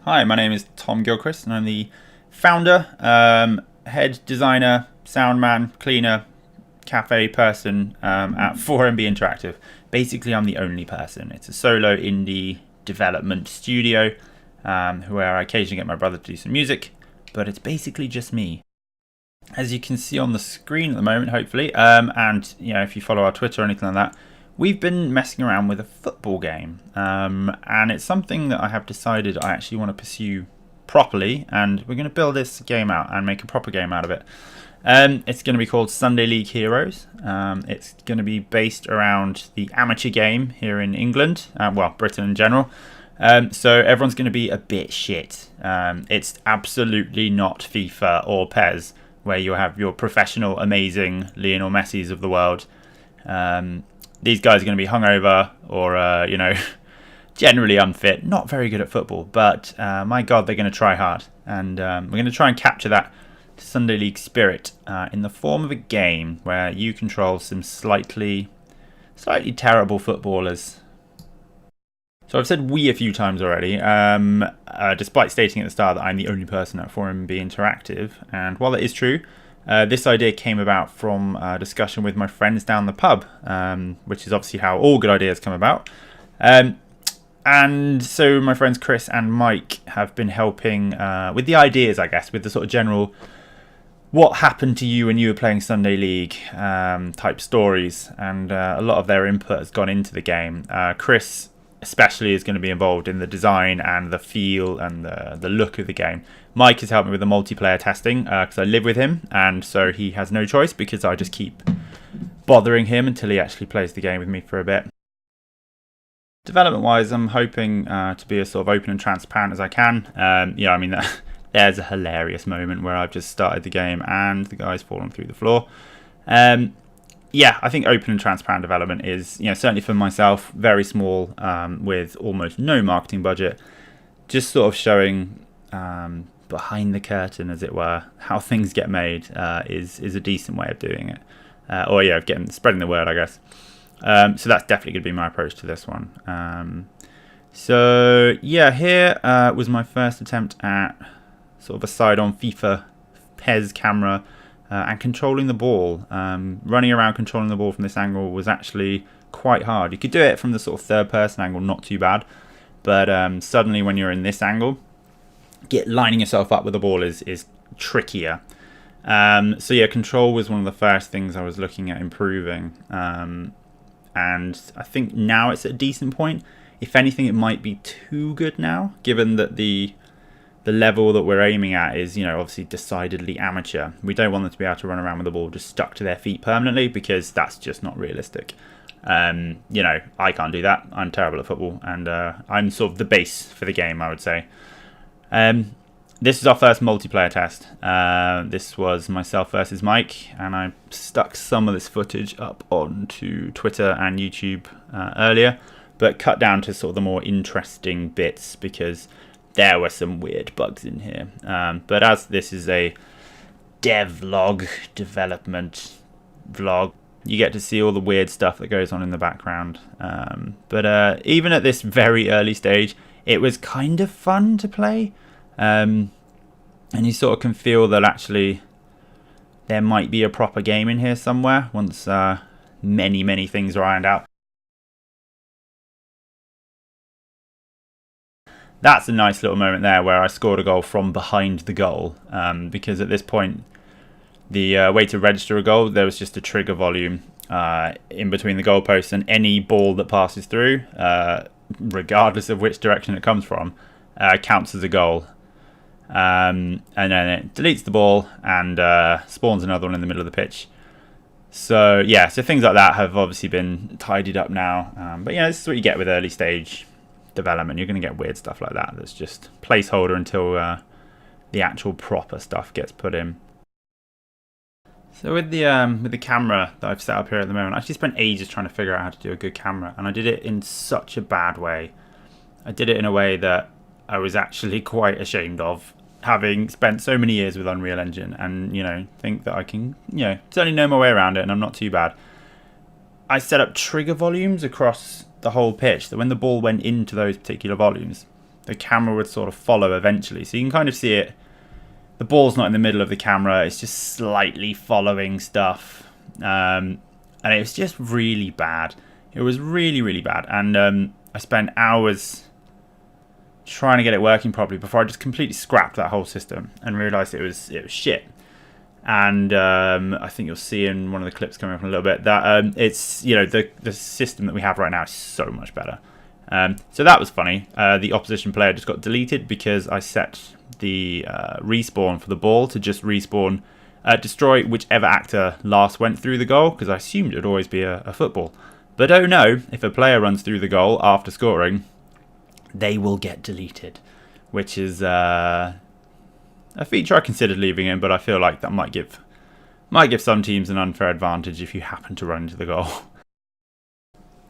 Hi, my name is Tom Gilchrist, and I'm the founder, head designer, sound man, cleaner, cafe person at 4MB Interactive. Basically, I'm the only person. It's a solo indie development studio where I occasionally get my brother to do some music, but it's basically just me. As you can see on the screen at the moment, hopefully, and if you follow our Twitter or anything like that, we've been messing around with a football game, and it's something that I have decided I actually want to pursue properly, and we're going to build this game out and make a proper game out of it. It's going to be called Sunday League Heroes. It's going to be based around the amateur game here in England, well, Britain in general. So everyone's going to be a bit shit. It's absolutely not FIFA or PES, where you have your professional, amazing Lionel Messis of the world. These guys are going to be hungover or, generally unfit, not very good at football, but my God, they're going to try hard. And we're going to try and capture that Sunday League spirit in the form of a game where you control some slightly terrible footballers. So I've said we a few times already, despite stating at the start that I'm the only person at 4MB Interactive. And while that is true, this idea came about from a discussion with my friends down the pub, which is obviously how all good ideas come about. And so my friends Chris and Mike have been helping with the ideas, I guess, with the sort of general what happened to you when you were playing Sunday League type stories. And a lot of their input has gone into the game. Chris especially is going to be involved in the design and the feel and the look of the game. Mike has helped me with the multiplayer testing because I live with him, and so he has no choice because I just keep bothering him until he actually plays the game with me for a bit. Development wise, I'm hoping to be as sort of open and transparent as I can. There's a hilarious moment where I've just started the game and the guy's fallen through the floor. I think open and transparent development is, certainly for myself, very small, with almost no marketing budget. Just sort of showing behind the curtain, as it were, how things get made is a decent way of doing it. Of spreading the word, I guess. So that's definitely going to be my approach to this one. Here was my first attempt at sort of a side-on FIFA PES camera. And controlling the ball, running around controlling the ball from this angle was actually quite hard. You could do it from the sort of third-person angle, not too bad. But suddenly when you're in this angle, lining yourself up with the ball is trickier. Control was one of the first things I was looking at improving. And I think now it's at a decent point. If anything, it might be too good now, given that the level that we're aiming at is, obviously decidedly amateur. We don't want them to be able to run around with the ball just stuck to their feet permanently, because that's just not realistic. I can't do that. I'm terrible at football, and I'm sort of the base for the game, I would say. This is our first multiplayer test. This was myself versus Mike, and I stuck some of this footage up onto Twitter and YouTube earlier, but cut down to sort of the more interesting bits because there were some weird bugs in here. But as this is a devlog development vlog, you get to see all the weird stuff that goes on in the background. But even at this very early stage, it was kind of fun to play. And you sort of can feel that actually there might be a proper game in here somewhere once many things are ironed out. That's a nice little moment there where I scored a goal from behind the goal, because at this point the way to register a goal, there was just a trigger volume in between the goalposts, and any ball that passes through, regardless of which direction it comes from, counts as a goal. And then it deletes the ball and spawns another one in the middle of the pitch. So things like that have obviously been tidied up now. But this is what you get with early stage development. You're going to get weird stuff like that that's just placeholder until the actual proper stuff gets put in. So with the camera that I've set up here at the moment, I actually spent ages trying to figure out how to do a good camera, and I did it in such a bad way. I did it in a way that I was actually quite ashamed of, having spent so many years with Unreal Engine, and think that I can certainly know my way around it, and I'm not too bad. I set up trigger volumes across the whole pitch, that when the ball went into those particular volumes, the camera would sort of follow eventually. So you can kind of see it. The ball's not in the middle of the camera. It's just slightly following stuff. And it was just really bad. It was really, really bad. And I spent hours trying to get it working properly before I just completely scrapped that whole system and realised it was shit. And I think you'll see in one of the clips coming up in a little bit that it's, you know, the system that we have right now is so much better. So that was funny. The opposition player just got deleted because I set the respawn for the ball to just respawn, destroy whichever actor last went through the goal, because I assumed it would always be a football. But oh no, if a player runs through the goal after scoring, they will get deleted, which is a feature I considered leaving in, but I feel like that might give some teams an unfair advantage if you happen to run into the goal.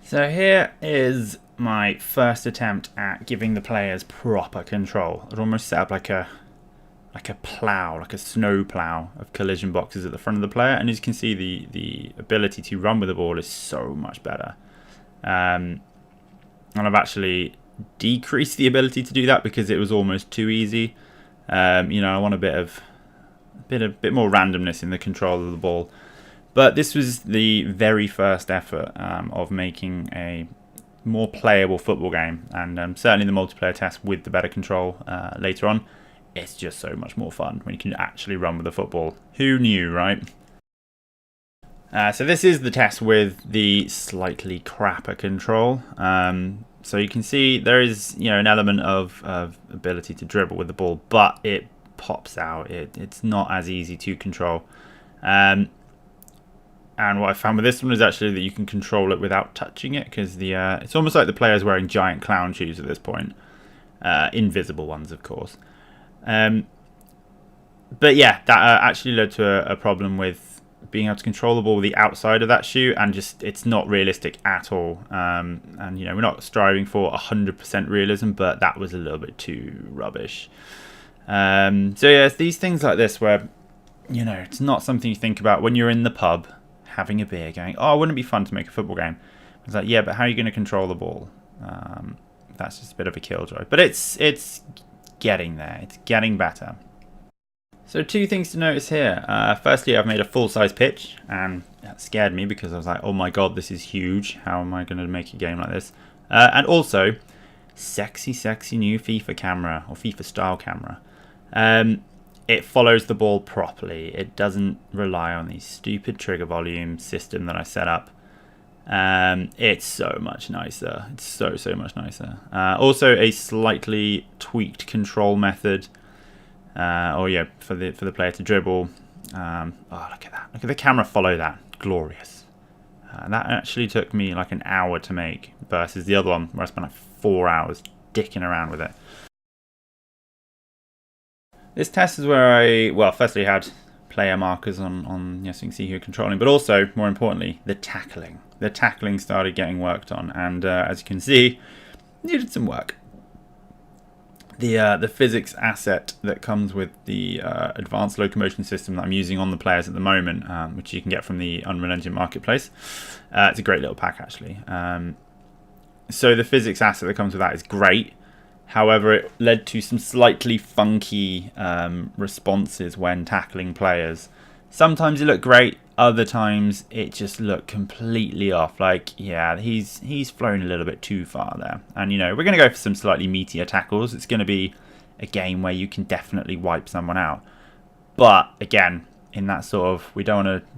So here is my first attempt at giving the players proper control. I'd almost set up like a plow, like a snow plow of collision boxes at the front of the player, and as you can see, the ability to run with the ball is so much better. And I've actually decreased the ability to do that because it was almost too easy. You know, I want a bit more randomness in the control of the ball. But this was the very first effort of making a more playable football game, and certainly the multiplayer test with the better control later on. It's just so much more fun when you can actually run with the football. Who knew, right? So this is the test with the slightly crapper control. So you can see there is, you know, an element of ability to dribble with the ball, but it pops out. It's not as easy to control. And what I found with this one is actually that you can control it without touching it, because it's almost like the player's wearing giant clown shoes at this point. Invisible ones, of course. But yeah, that actually led to a problem with being able to control the ball with the outside of that shoe, and just it's not realistic at all. And you know, we're not striving for 100% realism, but that was a little bit too rubbish. So yeah, it's these things like this where, you know, it's not something you think about when you're in the pub having a beer going, oh, wouldn't it be fun to make a football game? It's like, yeah, but how are you going to control the ball? That's just a bit of a killjoy, but it's getting there. It's getting better. So two things to notice here. Firstly, I've made a full-size pitch, and that scared me because I was like, oh my god, this is huge. How am I going to make a game like this? And also, sexy new FIFA camera, or FIFA style camera. It follows the ball properly. It doesn't rely on the stupid trigger volume system that I set up. It's so much nicer. It's so much nicer. Also, a slightly tweaked control method. For the player to dribble. Oh, look at that! Look at the camera follow that. Glorious. That actually took me like an hour to make versus the other one where I spent like 4 hours dicking around with it. This test is where I, firstly had player markers on yes, you can see who you're controlling, but also, more importantly, the tackling. The tackling started getting worked on, and as you can see, needed some work. The physics asset that comes with the advanced locomotion system that I'm using on the players at the moment, which you can get from the Unreal Engine Marketplace. It's a great little pack, actually. So the physics asset that comes with that is great. However, it led to some slightly funky responses when tackling players. Sometimes it looked great, other times it just looked completely off. Like, yeah, he's flown a little bit too far there. And, you know, we're going to go for some slightly meatier tackles. It's going to be a game where you can definitely wipe someone out. But, again, in that sort of, we don't want to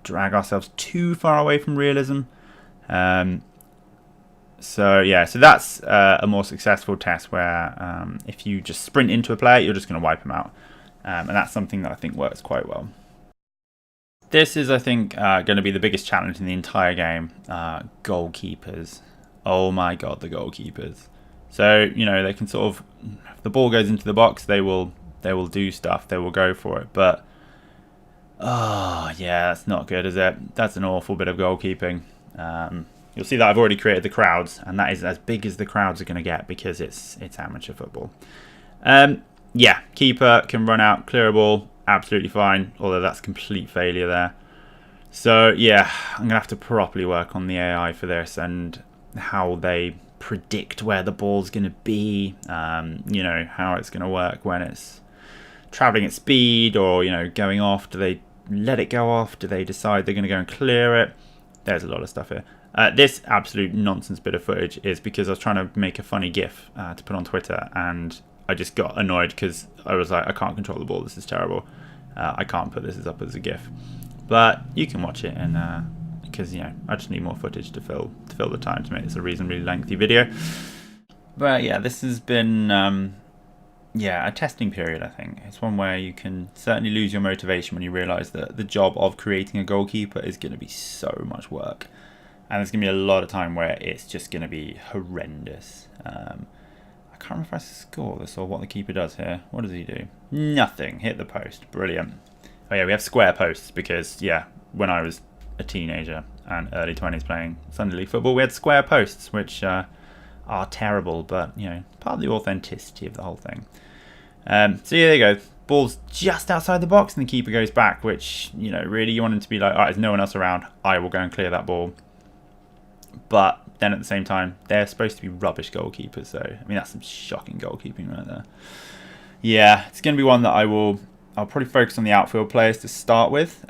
drag ourselves too far away from realism. So that's a more successful test where if you just sprint into a player, you're just going to wipe them out. And that's something that I think works quite well. This is, I think, going to be the biggest challenge in the entire game. Goalkeepers. Oh my god, the goalkeepers. So, you know, they can sort of, if the ball goes into the box, they will do stuff. They will go for it. But, oh, yeah, that's not good, is it? That's an awful bit of goalkeeping. You'll see that I've already created the crowds, and that is as big as the crowds are going to get because it's amateur football. Yeah, keeper can run out, clear a ball, absolutely fine, although that's complete failure there. So yeah, I'm going to have to properly work on the AI for this and how they predict where the ball's going to be, you know, how it's going to work when it's traveling at speed or, you know, going off. Do they let it go off? Do they decide they're going to go and clear it? There's a lot of stuff here. This absolute nonsense bit of footage is because I was trying to make a funny GIF to put on Twitter, and I just got annoyed because I was like, I can't control the ball. This is terrible. I can't put this up as a GIF. But you can watch it, and because, you know, I just need more footage to fill the time to make this a reasonably lengthy video. But yeah, this has been a testing period. I think it's one where you can certainly lose your motivation when you realise that the job of creating a goalkeeper is going to be so much work, and there's going to be a lot of time where it's just going to be horrendous. I can't remember if I score this or what the keeper does here. What does he do? Nothing. Hit the post. Brilliant. Oh yeah, we have square posts because, yeah, when I was a teenager and early 20s playing Sunday League football, we had square posts, which are terrible, but, you know, part of the authenticity of the whole thing. So yeah, there you go. Ball's just outside the box and the keeper goes back, which, you know, really you want him to be like, all right, there's no one else around. I will go and clear that ball. But then at the same time, they're supposed to be rubbish goalkeepers. So, I mean, that's some shocking goalkeeping right there. Yeah, it's going to be one that I'll probably focus on the outfield players to start with.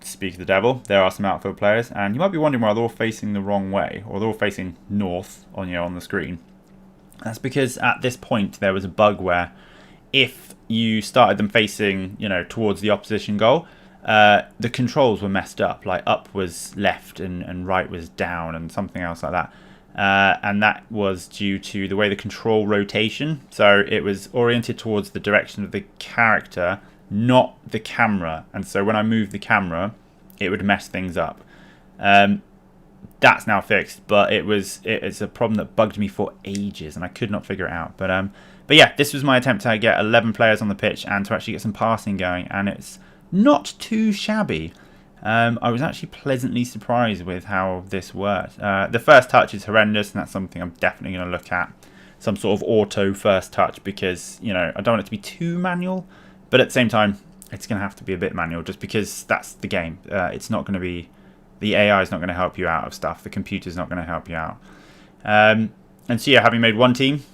Speak of the devil, there are some outfield players, and you might be wondering why they're all facing the wrong way, or they're all facing north on the screen. That's because at this point there was a bug where if you started them facing, you know, towards the opposition goal, the controls were messed up. Like up was left and right was down and something else like that. And that was due to the way the control rotation. So it was oriented towards the direction of the character, not the camera. And so when I moved the camera, it would mess things up. That's now fixed, but it's a problem that bugged me for ages and I could not figure it out. But yeah, this was my attempt to get 11 players on the pitch and to actually get some passing going, and it's not too shabby. I was actually pleasantly surprised with how this worked. The first touch is horrendous, and that's something I'm definitely going to look at. Some sort of auto first touch, because, you know, I don't want it to be too manual, but at the same time, it's going to have to be a bit manual just because that's the game. It's not going to be... The AI is not going to help you out of stuff. The computer's not going to help you out. And so yeah, having made one team,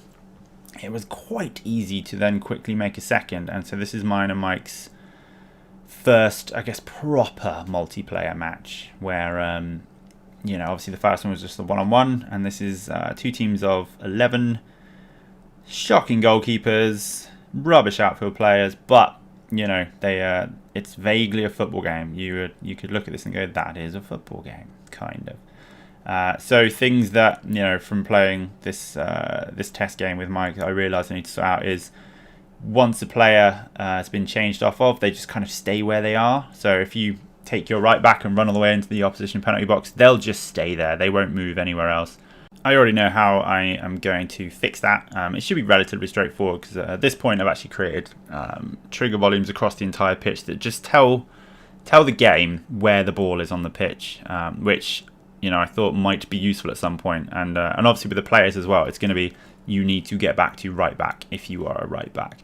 it was quite easy to then quickly make a second. And so this is mine and Mike's first, I guess, proper multiplayer match where, you know, obviously the first one was just the one-on-one, and this is 2 teams of 11 shocking goalkeepers, rubbish outfield players, but, you know, it's vaguely a football game. You could look at this and go, that is a football game, kind of. So things that, you know, from playing this test game with Mike, I realised I need to sort out is, once a player has been changed off of, they just kind of stay where they are. So if you take your right back and run all the way into the opposition penalty box, they'll just stay there. They won't move anywhere else. I already know how I am going to fix that. It should be relatively straightforward because at this point I've actually created trigger volumes across the entire pitch that just tell the game where the ball is on the pitch, which, you know, I thought might be useful at some point. And obviously with the players as well, it's going to be, you need to get back to right back if you are a right back.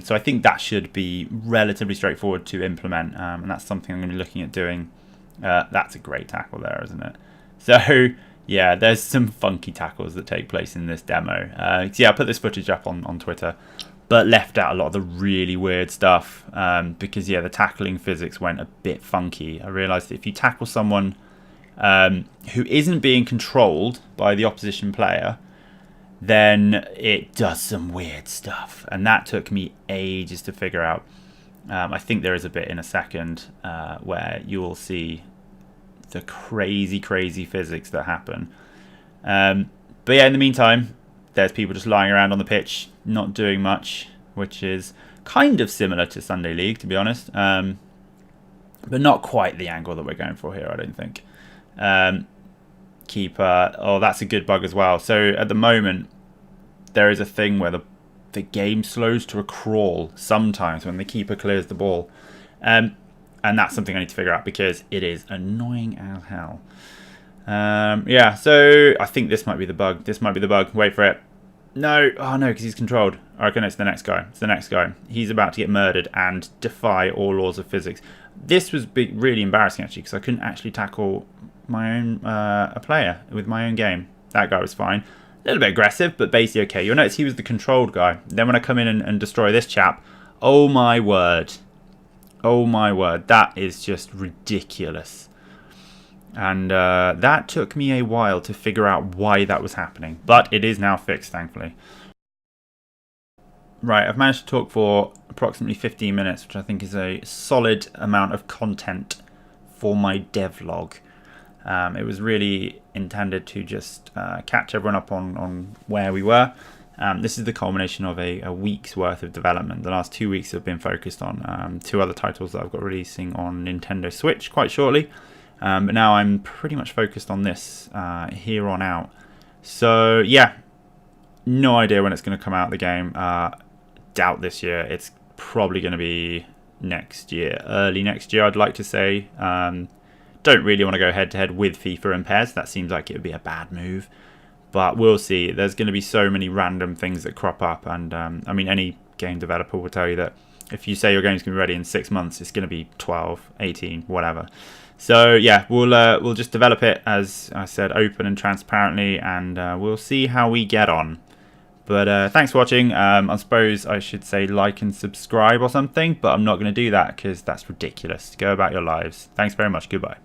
So I think that should be relatively straightforward to implement, and that's something I'm going to be looking at doing. That's a great tackle there, isn't it? So yeah, there's some funky tackles that take place in this demo. So yeah, I put this footage up on Twitter, but left out a lot of the really weird stuff because, yeah, the tackling physics went a bit funky. I realised that if you tackle someone who isn't being controlled by the opposition player, then it does some weird stuff, and that took me ages to figure out. I think there is a bit in a second where you will see the crazy physics that happen. But yeah, in the meantime, there's people just lying around on the pitch, not doing much, which is kind of similar to Sunday League, to be honest, but not quite the angle that we're going for here, I don't think. Keeper, oh, that's a good bug as well. So at the moment there is a thing where the game slows to a crawl sometimes when the keeper clears the ball, and that's something I need to figure out because it is annoying as hell. Yeah, so I think this might be the bug. Wait for it. No, oh no, because he's controlled. I reckon it's the next guy. He's about to get murdered and defy all laws of physics. This was really embarrassing actually, because I couldn't actually tackle my own a player with my own game. That guy was fine. A little bit aggressive, but basically okay. You'll notice he was the controlled guy. Then when I come in and destroy this chap, oh my word. Oh my word, that is just ridiculous. And that took me a while to figure out why that was happening. But it is now fixed, thankfully. Right, I've managed to talk for approximately 15 minutes, which I think is a solid amount of content for my devlog. It was really intended to just catch everyone up on where we were. This is the culmination of a week's worth of development. The last 2 weeks have been focused on 2 other titles that I've got releasing on Nintendo Switch quite shortly. But now I'm pretty much focused on this here on out. So yeah, no idea when it's going to come out, the game. Doubt this year. It's probably going to be next year, early next year I'd like to say. Don't really want to go head to head with FIFA and PES. That seems like it would be a bad move. But we'll see. There's going to be so many random things that crop up. And I mean, any game developer will tell you that if you say your game's going to be ready in 6 months, it's going to be 12, 18, whatever. So yeah, we'll just develop it, as I said, open and transparently. And we'll see how we get on. But thanks for watching. I suppose I should say like and subscribe or something. But I'm not going to do that because that's ridiculous. Go about your lives. Thanks very much. Goodbye.